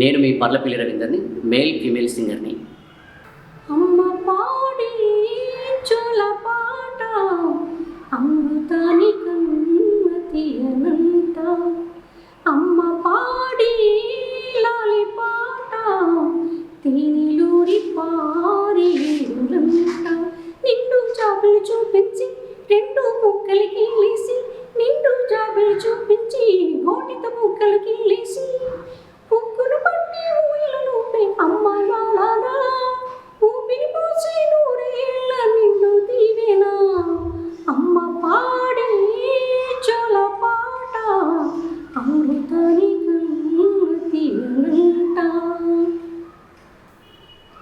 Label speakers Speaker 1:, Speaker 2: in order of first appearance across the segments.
Speaker 1: నేను మీ Parlapalli రవీందర్ని, male female సింగర్ని.
Speaker 2: అమ్మ పాడి చోల పాట అమృతాని కన్నతియనంట, అమ్మ పాడి లాలి పాట తేనిలూరి పారేరులంట. నిండు జాబులు చూపించి రెండు ముక్కలకి లేసి, నిండు జాబులు చూపించి గోటిత ముక్కలకి లేసి, పొక్కులు పట్టి ఊయలను అమ్మ లాలా ఊపిరి పోసి నూరేళ్ళ నిన్ను దీవెనా. అమ్మ పాడే చోల పాట అమృతాని కన్నతియనంట.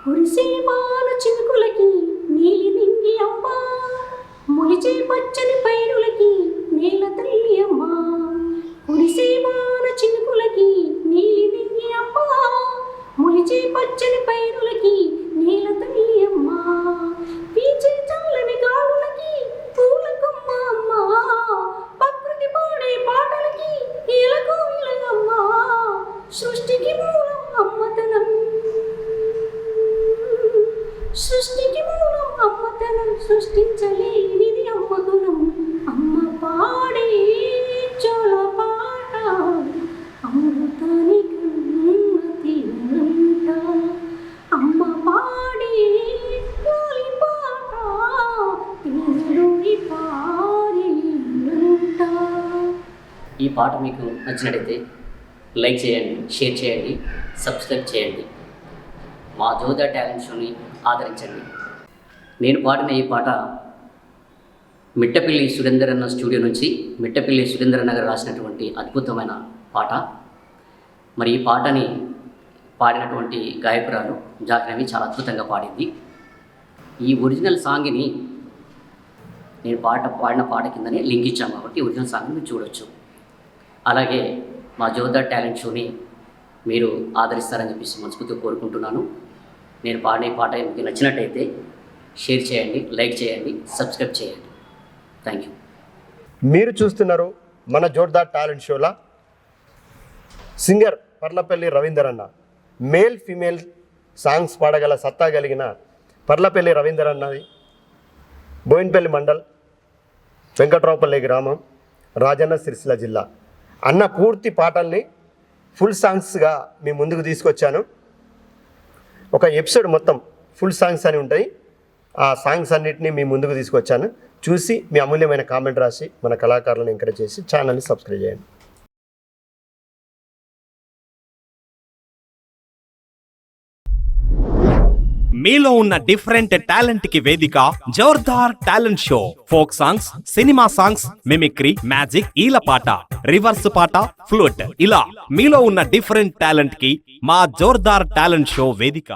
Speaker 2: కురిసే వాన చినుకులకి నీలి నింగి అమ్మ, మొలిచే పచ్చని పైరులకి నేల తల్లి అమ్మ. కురిసే వాన చినుకులకి నీలి నింగి అమ్మ, మొలిచే పచ్చని పైరులకి నేల తల్లి అమ్మ. పీచే చల్లని గాలులకి పూలకమ్మ అమ్మ, ప్రకృతి పాడే పాటలకి ఏలకు ఇలగమ్మ. సృష్టికి మూలం అమ్మతనం, సృష్టికి మూలం అమ్మతనం, సృష్టించలేనిది అమ్మ గుణం. అమ్మ పాడే చోల పాట అమృతాని కన్నతియనంట, అమ్మ పాడే లాలి పాట తేనిలూరి పారేరులంట.
Speaker 1: ఈ పాట మీకు నచ్చినట్టయితే లైక్ చేయండి, షేర్ చేయండి, సబ్స్క్రైబ్ చేయండి. మా జోదా టాలెంట్ షోని ఆదరించండి. నేను పాడిన ఈ పాట మిట్టపల్లి సురేందర్ అన్న స్టూడియో నుంచి మిట్టపల్లి సురేందర్ అన్న గారు రాసినటువంటి అద్భుతమైన పాట. మరి ఈ పాటని పాడినటువంటి గాయకురాలు జాహ్నవి చాలా అద్భుతంగా పాడింది. ఈ ఒరిజినల్ సాంగ్ని నేను పాడిన పాట కిందనే లింక్ ఇచ్చాను కాబట్టి ఒరిజినల్ సాంగ్ని మీరు చూడొచ్చు. అలాగే మా జోదా టాలెంట్ షోని మీరు ఆదరిస్తారని చెప్పేసి మనస్ఫూర్తిగా కోరుకుంటున్నాను. నేను పాడే పాట మీకు నచ్చినట్టయితే షేర్ చేయండి, లైక్ చేయండి, సబ్స్క్రైబ్ చేయండి. Thank you.
Speaker 3: మీరు చూస్తున్నారు మన జోర్దార్ టాలెంట్ షోలా సింగర్ పర్లపల్లి రవీందర్ అన్న. మేల్ ఫీమేల్ సాంగ్స్ పాడగల సత్తా కలిగిన పర్లపల్లి రవీందర్ అన్నది బోయిన్పల్లి మండల్, వెంకట్రావుపల్లి గ్రామం, రాజన్న సిరిసిల్ల జిల్లా. అన్న పూర్తి పాటల్ని ఫుల్ సాంగ్స్గా మీ ముందుకు తీసుకొచ్చాను. ఒక ఎపిసోడ్ మొత్తం ఫుల్ సాంగ్స్ అని ఉంటాయి. ఆ సాంగ్స్ అన్నిటినీ మీ ముందుకు తీసుకొచ్చాను. చూసి మీ అమూల్యమైన కామెంట్ రాసి మన కళాకారులను ఎంకరేజ్ చేసి ఛానల్ని సబ్స్క్రైబ్ చేయండి.
Speaker 4: మీలో ఉన్న డిఫరెంట్ టాలెంట్ కి వేదిక జోర్దార్ talent show. Folk songs, cinema songs, mimicry, magic, ఈలపాట, రివర్స్ పాట, ఫ్లూట్, ఇలా మీలో ఉన్న డిఫరెంట్ టాలెంట్ కి మా జోర్దార్ టాలెంట్ షో వేదిక.